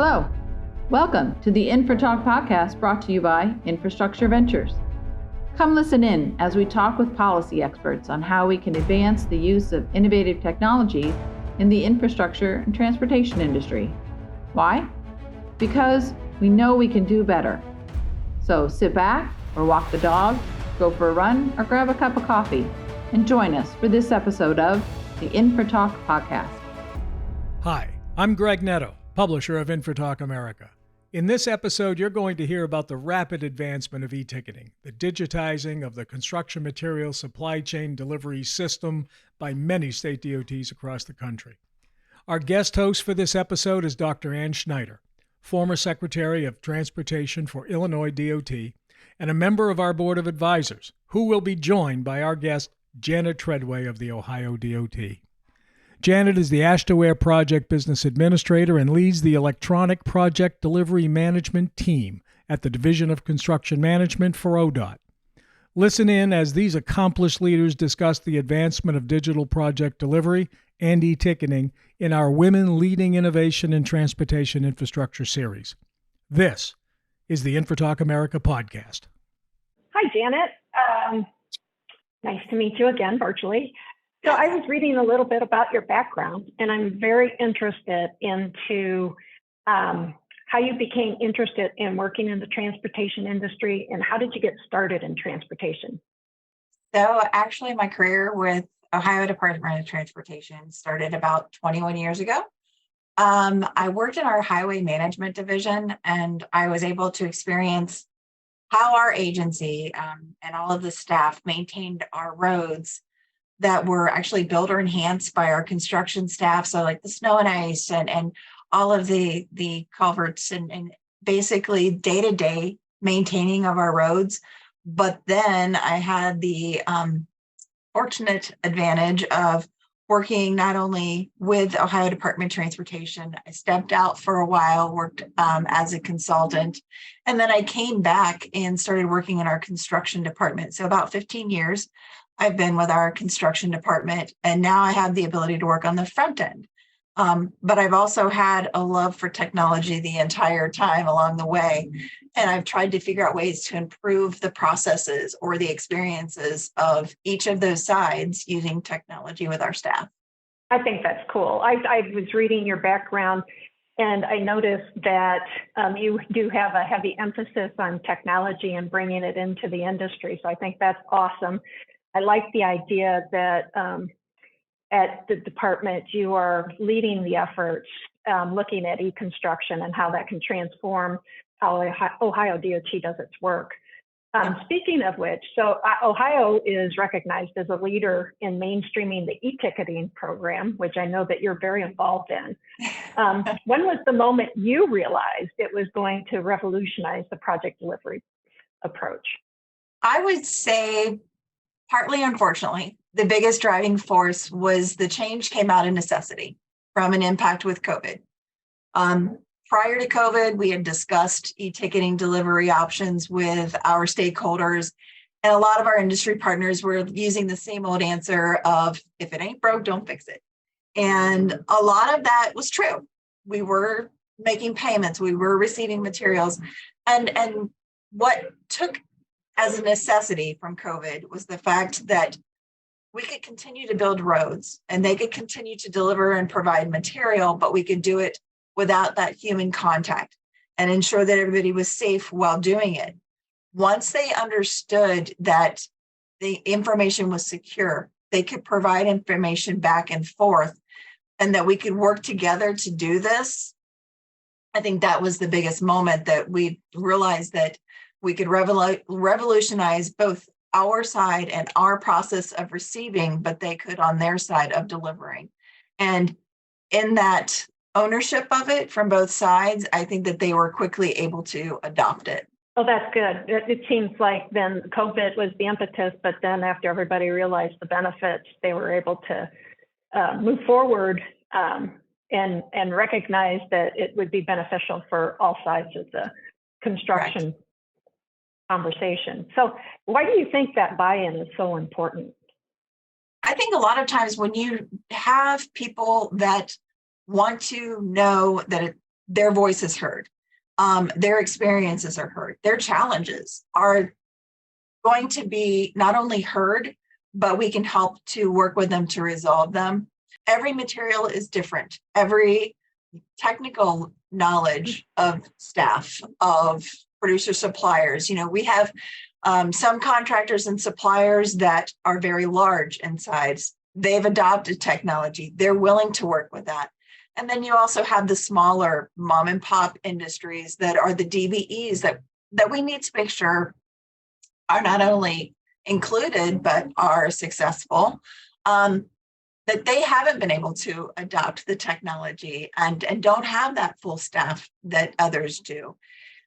Hello. Welcome to the InfraTalk podcast brought to you by Infrastructure Ventures. Come listen in as we talk with policy experts on how we can advance the use of innovative technologies in the infrastructure and transportation industry. Why? Because we know we can do better. So sit back or walk the dog, go for a run, or grab a cup of coffee and join us for this episode of the InfraTalk podcast. Hi, I'm Greg Netto, publisher of InfraTalk America. In this episode, you're going to hear about the rapid advancement of e-ticketing, the digitizing of the construction materials supply chain delivery system by many state DOTs across the country. Our guest host for this episode is Dr. Ann Schneider, former Secretary of Transportation for Illinois DOT and a member of our Board of Advisors, who will be joined by our guest, Janet Treadway of the Ohio DOT. Janet is the AASHTOWare Project Business Administrator and leads the Electronic Project Delivery Management Team at the Division of Construction Management for ODOT. Listen in as these accomplished leaders discuss the advancement of digital project delivery and e-ticketing in our Women Leading Innovation in Transportation Infrastructure series. This is the InfraTalk America podcast. Hi, Janet. Nice to meet you again virtually. So I was reading a little bit about your background, and I'm very interested into how you became interested in working in the transportation industry, and how did you get started in transportation? So actually my career with Ohio Department of Transportation started about 21 years ago. I worked in our highway management division, and I was able to experience how our agency and all of the staff maintained our roads that were actually built or enhanced by our construction staff. So like the snow and ice and all of the culverts and basically day-to-day maintaining of our roads. But then I had the fortunate advantage of working not only with Ohio Department of Transportation. I stepped out for a while, worked as a consultant, and then I came back and started working in our construction department. So about 15 years I've been with our construction department, and now I have the ability to work on the front end. But I've also had a love for technology the entire time along the way. And I've tried to figure out ways to improve the processes or the experiences of each of those sides using technology with our staff. I think that's cool. I was reading your background, and I noticed that you do have a heavy emphasis on technology and bringing it into the industry. So I think that's awesome. I like the idea that at the department, you are leading the efforts, looking at e-construction and how that can transform how Ohio DOT does its work. Speaking of which, so Ohio is recognized as a leader in mainstreaming the e-ticketing program, which I know that you're very involved in. When was the moment you realized it was going to revolutionize the project delivery approach? I would say partly, unfortunately, the biggest driving force was the change came out of necessity from an impact with COVID. Prior to COVID, we had discussed e-ticketing delivery options with our stakeholders, and a lot of our industry partners were using the same old answer of, if it ain't broke, don't fix it. And a lot of that was true. We were making payments, we were receiving materials, and what took as a necessity from COVID was the fact that we could continue to build roads and they could continue to deliver and provide material, but we could do it without that human contact and ensure that everybody was safe while doing it. Once they understood that the information was secure, they could provide information back and forth, and that we could work together to do this, I think that was the biggest moment that we realized that we could revolutionize both our side and our process of receiving, but they could on their side of delivering. And in that ownership of it from both sides, I think that they were quickly able to adopt it. Oh, that's good. It seems like then COVID was the impetus, but then after everybody realized the benefits, they were able to move forward and recognize that it would be beneficial for all sides of the construction conversation. So why do you think that buy-in is so important? I think a lot of times when you have people that want to know that their voice is heard. Their experiences are heard. Their challenges are going to be not only heard, but we can help to work with them to resolve them. Every material is different. Every technical knowledge of staff, of producer suppliers. We have some contractors and suppliers that are very large in size. They've adopted technology. They're willing to work with that. And then you also have the smaller mom and pop industries that are the DBEs that we need to make sure are not only included, but are successful. That they haven't been able to adopt the technology and don't have that full staff that others do.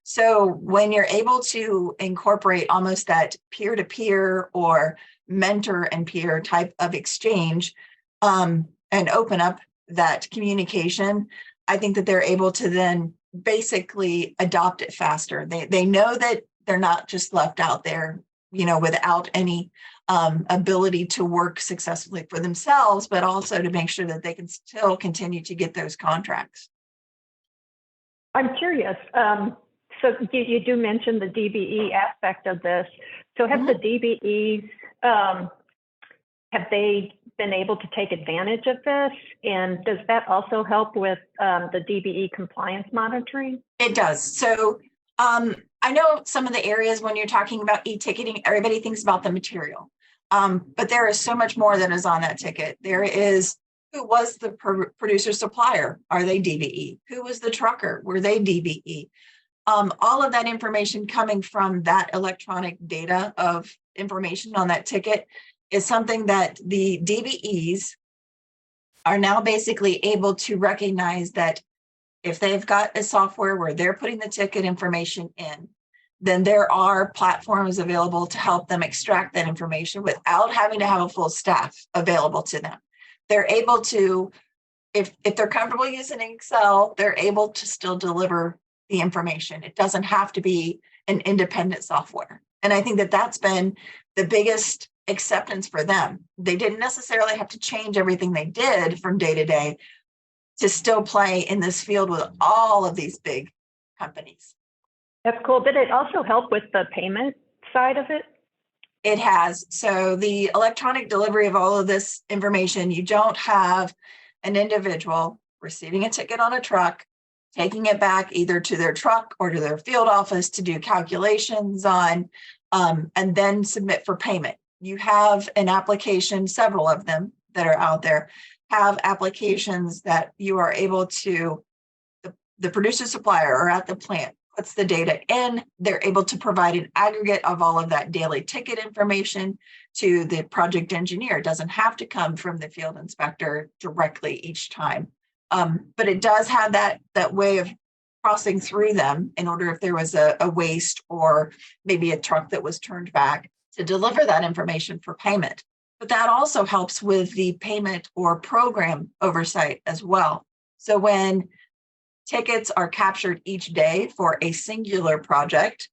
So when you're able to incorporate almost that peer-to-peer or mentor and peer type of exchange and open up that communication, I think that they're able to then basically adopt it faster. They know that they're not just left out there, without any ability to work successfully for themselves, but also to make sure that they can still continue to get those contracts. I'm curious. So you do mention the DBE aspect of this. So have the DBEs, have they been able to take advantage of this? And does that also help with the DBE compliance monitoring? It does. So I know some of the areas when you're talking about e-ticketing, everybody thinks about the material. But there is so much more that is on that ticket. There is, who was the producer supplier? Are they DBE? Who was the trucker? Were they DBE? All of that information coming from that electronic data of information on that ticket is something that the DBEs are now basically able to recognize that if they've got a software where they're putting the ticket information in, then there are platforms available to help them extract that information without having to have a full staff available to them. They're able to, if they're comfortable using Excel, they're able to still deliver the information. It doesn't have to be an independent software. And I think that that's been the biggest acceptance for them. They didn't necessarily have to change everything they did from day to day to still play in this field with all of these big companies. That's cool. Did it also help with the payment side of it? It has. So the electronic delivery of all of this information, you don't have an individual receiving a ticket on a truck, taking it back either to their truck or to their field office to do calculations on, and then submit for payment. You have an application, several of them that are out there, have applications that you are able to, the producer supplier or at the plant puts the data in, they're able to provide an aggregate of all of that daily ticket information to the project engineer. It doesn't have to come from the field inspector directly each time. But it does have that way of crossing through them in order if there was a waste or maybe a truck that was turned back to deliver that information for payment. But that also helps with the payment or program oversight as well. So when tickets are captured each day for a singular project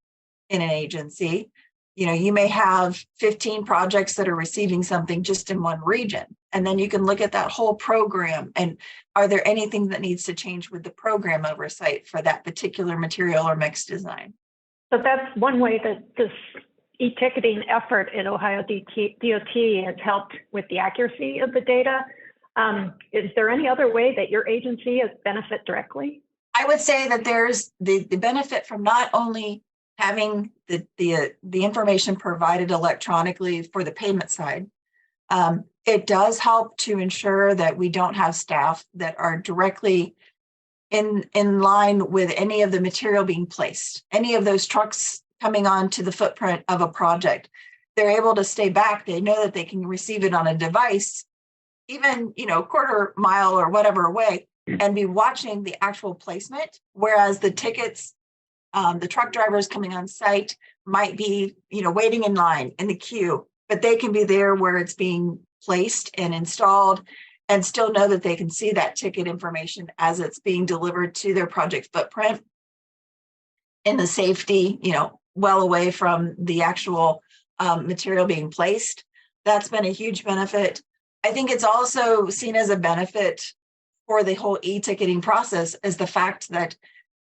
in an agency, you may have 15 projects that are receiving something just in one region. And then you can look at that whole program and are there anything that needs to change with the program oversight for that particular material or mix design? So that's one way that this e-ticketing effort at Ohio DOT has helped with the accuracy of the data. Is there any other way that your agency has benefit directly? I would say that there's the benefit from not only having the information provided electronically for the payment side. It does help to ensure that we don't have staff that are directly in line with any of the material being placed, any of those trucks coming onto the footprint of a project. They're able to stay back. They know that they can receive it on a device, even, quarter mile or whatever away, and be watching the actual placement. Whereas the tickets, the truck drivers coming on site might be, waiting in line in the queue, but they can be there where it's being placed and installed and still know that they can see that ticket information as it's being delivered to their project footprint in the safety, well away from the actual material being placed. That's been a huge benefit. I think it's also seen as a benefit for the whole e-ticketing process is the fact that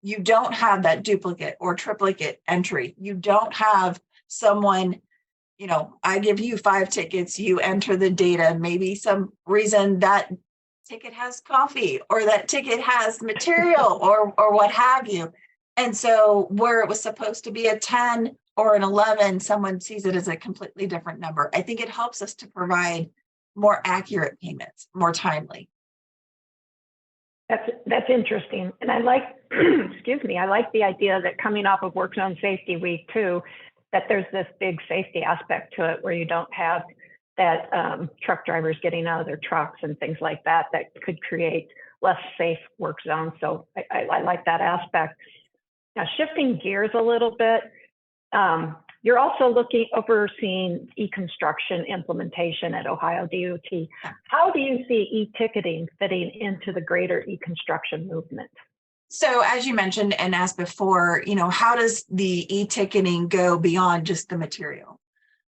you don't have that duplicate or triplicate entry. You don't have someone, I give you 5 tickets, you enter the data, maybe some reason that ticket has coffee or that ticket has material or what have you. And so where it was supposed to be a 10 or an 11, someone sees it as a completely different number. I think it helps us to provide more accurate payments, more timely. That's interesting. And I like, excuse me, I like the idea that coming off of Work Zone Safety Week too, that there's this big safety aspect to it where you don't have that truck drivers getting out of their trucks and things like that could create less safe work zones. So I like that aspect. Now, shifting gears a little bit, you're also overseeing e-construction implementation at Ohio DOT. How do you see e-ticketing fitting into the greater e-construction movement? So as you mentioned and asked before, how does the e-ticketing go beyond just the material?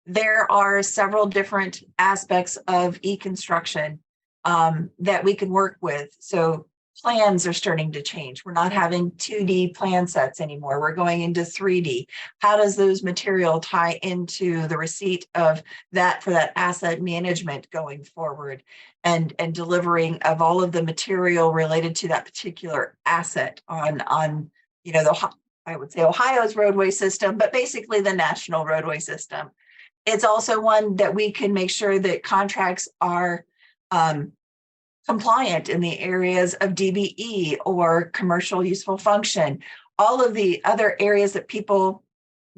There are several different aspects of e-construction that we can work with. So plans are starting to change. We're not having 2D plan sets anymore. We're going into 3D. How does those material tie into the receipt of that for that asset management going forward and delivering of all of the material related to that particular asset on I would say Ohio's roadway system, but basically the national roadway system. It's also one that we can make sure that contracts are compliant in the areas of DBE or commercial useful function, all of the other areas that people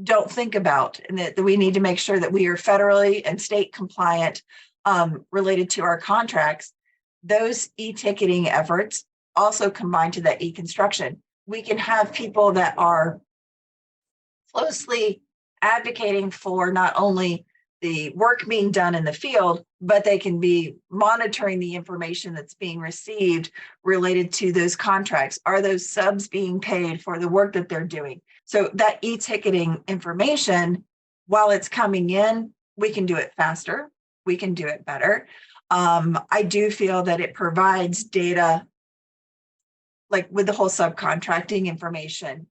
don't think about, and that we need to make sure that we are federally and state compliant related to our contracts. Those e-ticketing efforts also combine to that e-construction. We can have people that are closely advocating for not only the work being done in the field, but they can be monitoring the information that's being received related to those contracts. Are those subs being paid for the work that they're doing? So that e-ticketing information, while it's coming in, we can do it faster. We can do it better. I do feel that it provides data, like with the whole subcontracting information.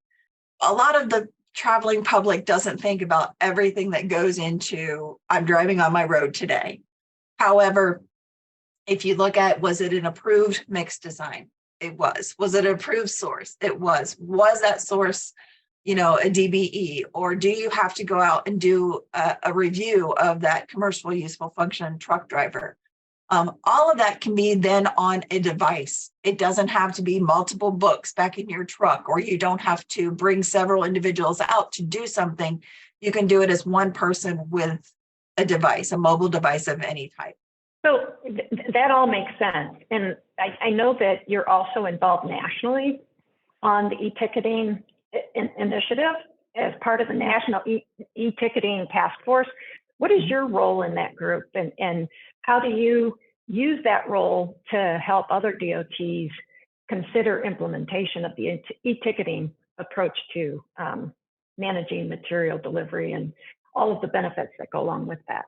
A lot of the traveling public doesn't think about everything that goes into, I'm driving on my road today. However, if you look at, was it an approved mix design? It was. Was it an approved source? It was. Was that source, a DBE? Or do you have to go out and do a review of that commercial useful function truck driver? All of that can be then on a device. It doesn't have to be multiple books back in your truck, or you don't have to bring several individuals out to do something. You can do it as one person with a device, a mobile device of any type. So that all makes sense. And I know that you're also involved nationally on the e-ticketing initiative as part of the National e-ticketing Task Force. What is your role in that group, and how do you use that role to help other DOTs consider implementation of the e-ticketing approach to managing material delivery and all of the benefits that go along with that?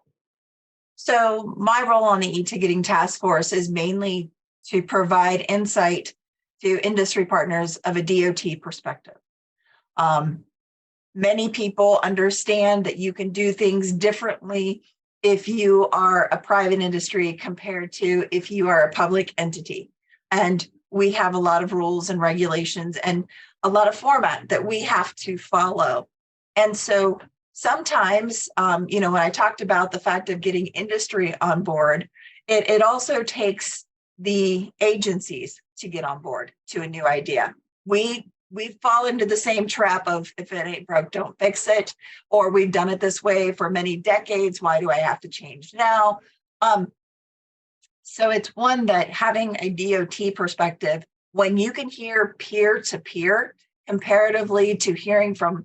So my role on the e-ticketing task force is mainly to provide insight to industry partners of a DOT perspective. Many people understand that you can do things differently if you are a private industry compared to if you are a public entity. And we have a lot of rules and regulations and a lot of format that we have to follow. And so sometimes, when I talked about the fact of getting industry on board, it also takes the agencies to get on board to a new idea. We fall into the same trap of, if it ain't broke, don't fix it, or we've done it this way for many decades. Why do I have to change now? So it's one that having a DOT perspective, when you can hear peer to peer comparatively to hearing from,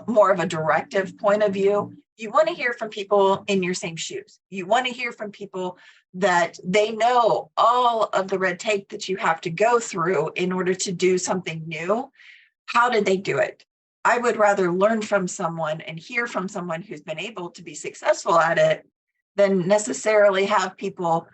more of a directive point of view, you want to hear from people in your same shoes. You want to hear from people that they know all of the red tape that you have to go through in order to do something new. How did they do it? I would rather learn from someone and hear from someone who's been able to be successful at it than necessarily have people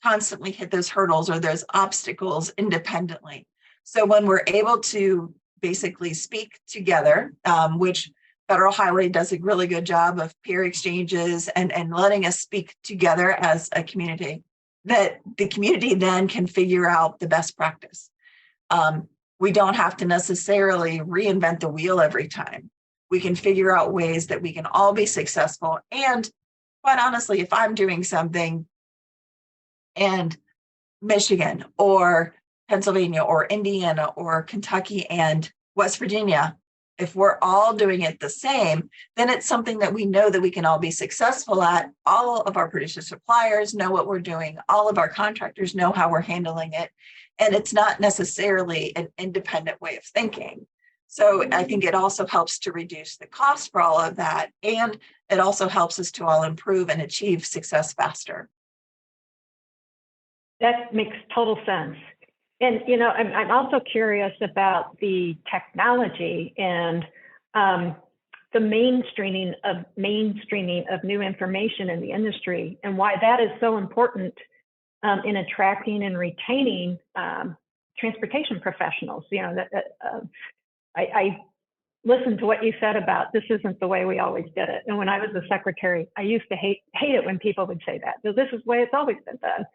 constantly hit those hurdles or those obstacles independently. So when we're able to basically speak together, which Federal Highway does a really good job of peer exchanges and letting us speak together as a community, that the community then can figure out the best practice. We don't have to necessarily reinvent the wheel every time. We can figure out ways that we can all be successful. And quite honestly, if I'm doing something and Michigan or Pennsylvania or Indiana or Kentucky and West Virginia, if we're all doing it the same, then it's something that we know that we can all be successful at. All of our producer suppliers know what we're doing. All of our contractors know how we're handling it. And it's not necessarily an independent way of thinking. So I think it also helps to reduce the cost for all of that. And it also helps us to all improve and achieve success faster. That makes total sense. And, you know, I'm also curious about the technology and the mainstreaming of new information in the industry, and why that is so important in attracting and retaining transportation professionals. You know, I listened to what you said about this isn't the way we always did it. And when I was a secretary, I used to hate it when people would say that. So this is the way it's always been done.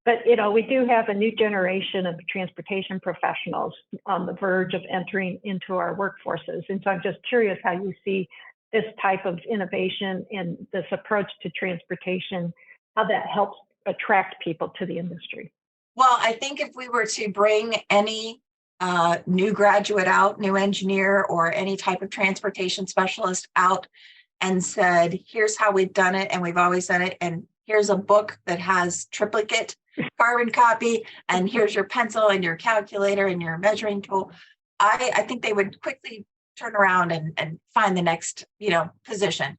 But, you know, we do have a new generation of transportation professionals on the verge of entering into our workforces. And so I'm just curious how you see this type of innovation and this approach to transportation, how that helps attract people to the industry. Well, I think if we were to bring any new graduate out, new engineer, or any type of transportation specialist out and said, here's how we've done it, and we've always done it, and here's a book that has triplicate carbon copy, and here's your pencil and your calculator and your measuring tool, I think they would quickly turn around and find the next, you know, position.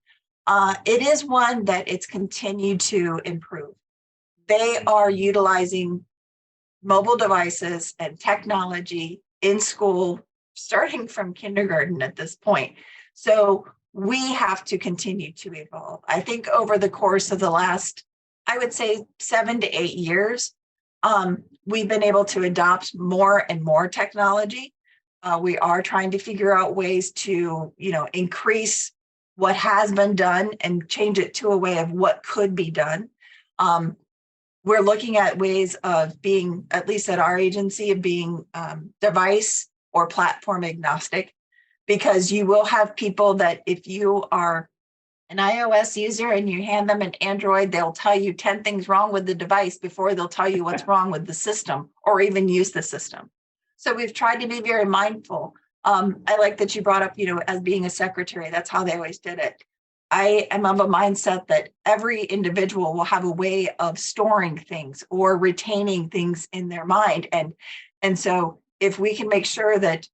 It is one that it's continued to improve. They are utilizing mobile devices and technology in school, starting from kindergarten at this point. So we have to continue to evolve. I think over the course of the last, I would say 7 to 8 years, we've been able to adopt more and more technology. We are trying to figure out ways to, you know, increase what has been done and change it to a way of what could be done. We're looking at ways of being, at least at our agency, of being device or platform agnostic, because you will have people that if you are an iOS user and you hand them an Android, they'll tell you 10 things wrong with the device before they'll tell you what's wrong with the system or even use the system. So we've tried to be very mindful. I like that you brought up, you know, as being a secretary, that's how they always did it. I am of a mindset that every individual will have a way of storing things or retaining things in their mind. And so if we can make sure that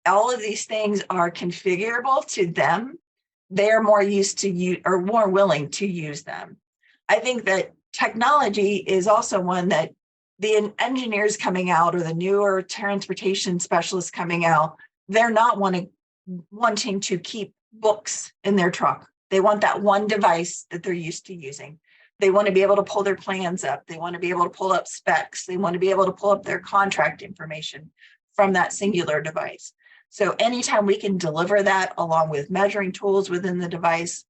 all of these things are configurable to them, they're more used to use or more willing to use them. I think that technology is also one that the engineers coming out or the newer transportation specialists coming out, they're not wanting to keep books in their truck. They want that one device that they're used to using. They want to be able to pull their plans up. They want to be able to pull up specs. They want to be able to pull up their contract information from that singular device. So anytime we can deliver that along with measuring tools within the device,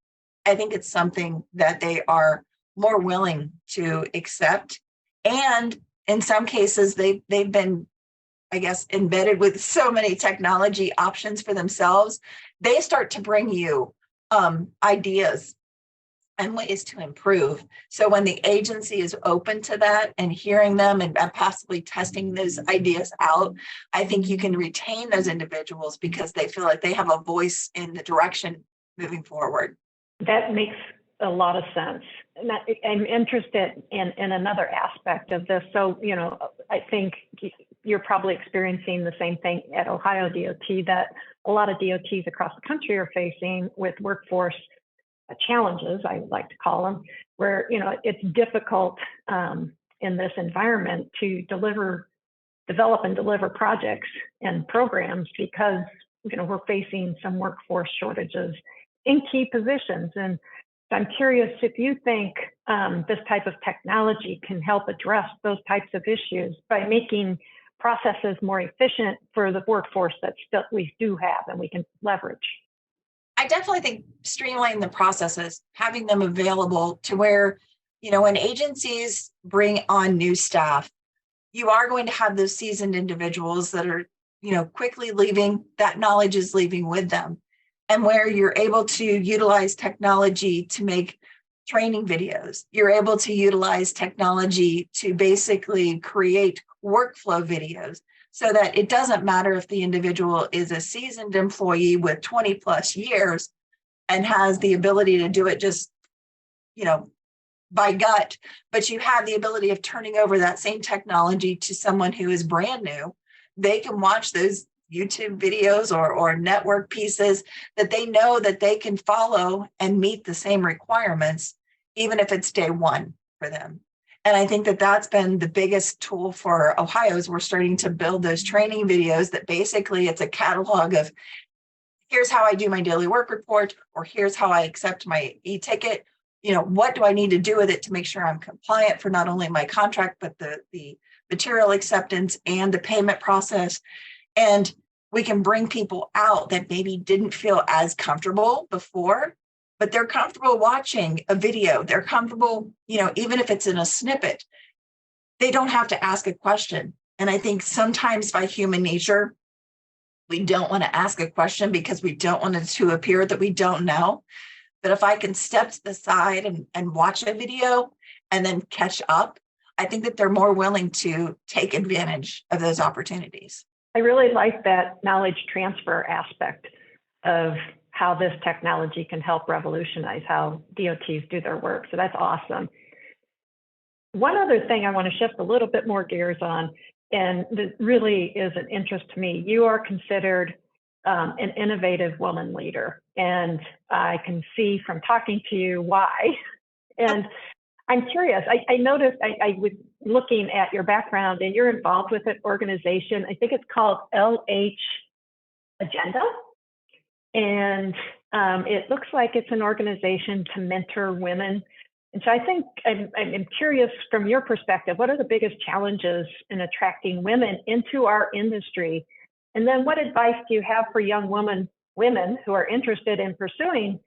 I think it's something that they are more willing to accept. And in some cases, they've been, I guess, embedded with so many technology options for themselves. They start to bring you ideas and ways to improve. So when the agency is open to that and hearing them and possibly testing those ideas out, I think you can retain those individuals because they feel like they have a voice in the direction moving forward. That makes a lot of sense. And I'm interested in another aspect of this. So, you know, I think you're probably experiencing the same thing at Ohio DOT that a lot of DOTs across the country are facing with workforce challenges, I like to call them, where, you know, it's difficult in this environment to develop and deliver projects and programs because, you know, we're facing some workforce shortages in key positions. And I'm curious if you think this type of technology can help address those types of issues by making processes more efficient for the workforce that still we do have and we can leverage. I definitely think streamlining the processes, having them available to where, when agencies bring on new staff, you are going to have those seasoned individuals that are, quickly leaving, that knowledge is leaving with them. And where you're able to utilize technology to make training videos, you're able to utilize technology to basically create workflow videos so that it doesn't matter if the individual is a seasoned employee with 20 plus years and has the ability to do it just, by gut, but you have the ability of turning over that same technology to someone who is brand new. They can watch those YouTube videos or network pieces that they know that they can follow and meet the same requirements, even if it's day one for them. And I think that that's been the biggest tool for Ohio is we're starting to build those training videos that basically it's a catalog of here's how I do my daily work report, or here's how I accept my e-ticket. What do I need to do with it to make sure I'm compliant for not only my contract, but the material acceptance and the payment process. And we can bring people out that maybe didn't feel as comfortable before, but they're comfortable watching a video. They're comfortable, even if it's in a snippet, they don't have to ask a question. And I think sometimes by human nature, we don't want to ask a question because we don't want it to appear that we don't know. But if I can step to the side and watch a video and then catch up, I think that they're more willing to take advantage of those opportunities. I really like that knowledge transfer aspect of how this technology can help revolutionize how DOTs do their work. So that's awesome. One other thing I want to shift a little bit more gears on, and that really is an interest to me. You are considered an innovative woman leader, and I can see from talking to you why. And I'm curious, I noticed, I was looking at your background and you're involved with an organization, I think it's called LH Agenda. And it looks like it's an organization to mentor women. And so I think I'm curious from your perspective, what are the biggest challenges in attracting women into our industry? And then what advice do you have for young women who are interested in pursuing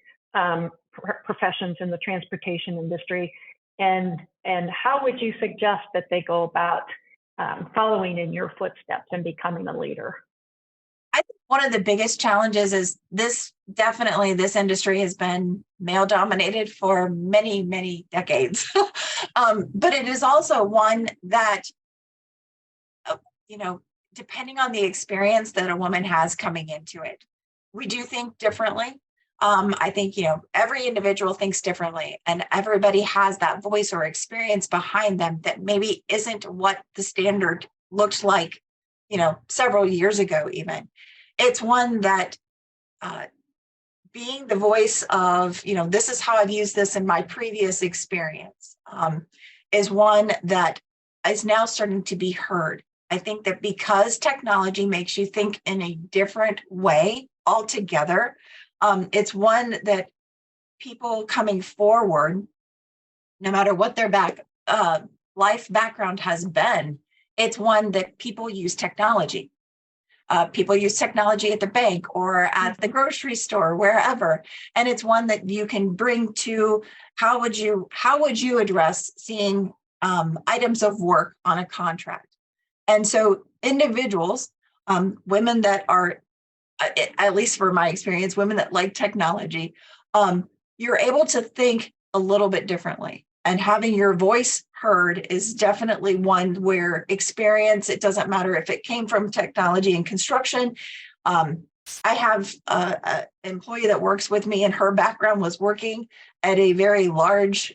professions in the transportation industry? And how would you suggest that they go about following in your footsteps and becoming a leader? I think one of the biggest challenges is this industry has been male dominated for many, many decades. But it is also one that, depending on the experience that a woman has coming into it, we do think differently. I think, every individual thinks differently, and everybody has that voice or experience behind them that maybe isn't what the standard looked like, several years ago, even. It's one that being the voice of, this is how I've used this in my previous experience, is one that is now starting to be heard. I think that because technology makes you think in a different way altogether, it's one that people coming forward, no matter what their life background has been, it's one that people use technology. People use technology at the bank or at the grocery store, wherever. And it's one that you can bring to how would you address seeing items of work on a contract? And so individuals, women that are, at least for my experience, women that like technology, you're able to think a little bit differently. And having your voice heard is definitely one where experience, it doesn't matter if it came from technology and construction. I have an employee that works with me, and her background was working at a very large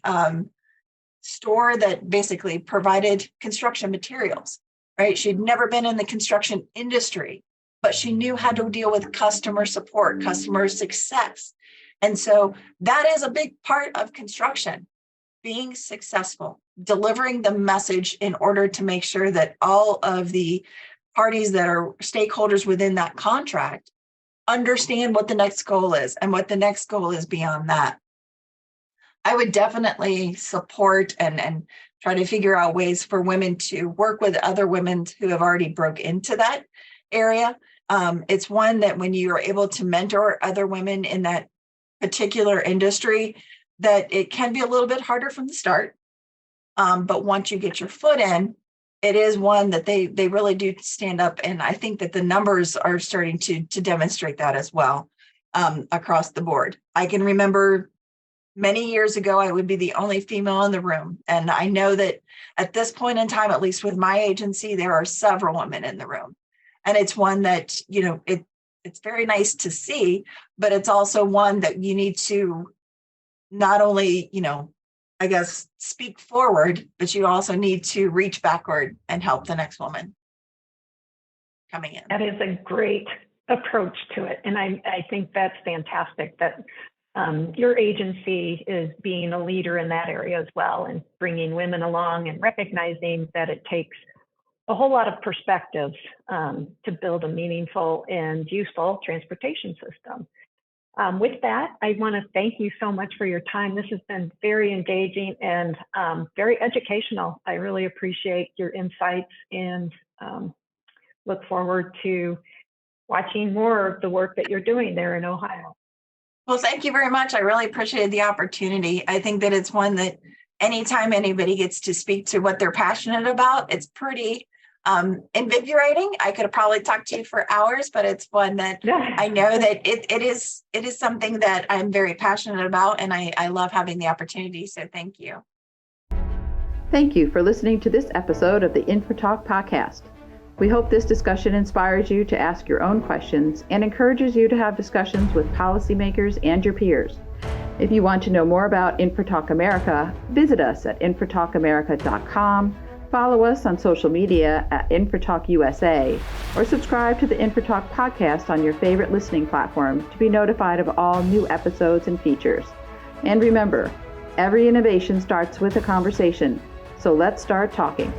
store that basically provided construction materials, right? She'd never been in the construction industry, but she knew how to deal with customer support, customer success. And so that is a big part of construction. Being successful, delivering the message in order to make sure that all of the parties that are stakeholders within that contract understand what the next goal is and what the next goal is beyond that. I would definitely support and try to figure out ways for women to work with other women who have already broke into that area. It's one that when you are able to mentor other women in that particular industry, that it can be a little bit harder from the start. But once you get your foot in, it is one that they really do stand up. And I think that the numbers are starting to demonstrate that as well, across the board. I can remember many years ago, I would be the only female in the room. And I know that at this point in time, at least with my agency, there are several women in the room. And it's one that, it's very nice to see, but it's also one that you need to not only, I guess, speak forward, but you also need to reach backward and help the next woman coming in. That is a great approach to it. And I think that's fantastic that your agency is being a leader in that area as well, and bringing women along and recognizing that it takes a whole lot of perspective to build a meaningful and useful transportation system. With that, I want to thank you so much for your time. This has been very engaging and very educational. I really appreciate your insights and look forward to watching more of the work that you're doing there in Ohio. Well, thank you very much. I really appreciated the opportunity. I think that it's one that anytime anybody gets to speak to what they're passionate about, it's pretty invigorating. I could have probably talked to you for hours, but it's one that I know that it is something that I'm very passionate about, and I love having the opportunity. So thank you. Thank you for listening to this episode of the InfoTalk podcast. We hope this discussion inspires you to ask your own questions and encourages you to have discussions with policymakers and your peers. If you want to know more about InfoTalk America, visit us at infotalkamerica.com, follow us on social media at InfoTalk USA, or subscribe to the InfoTalk podcast on your favorite listening platform to be notified of all new episodes and features. And remember, every innovation starts with a conversation, so let's start talking.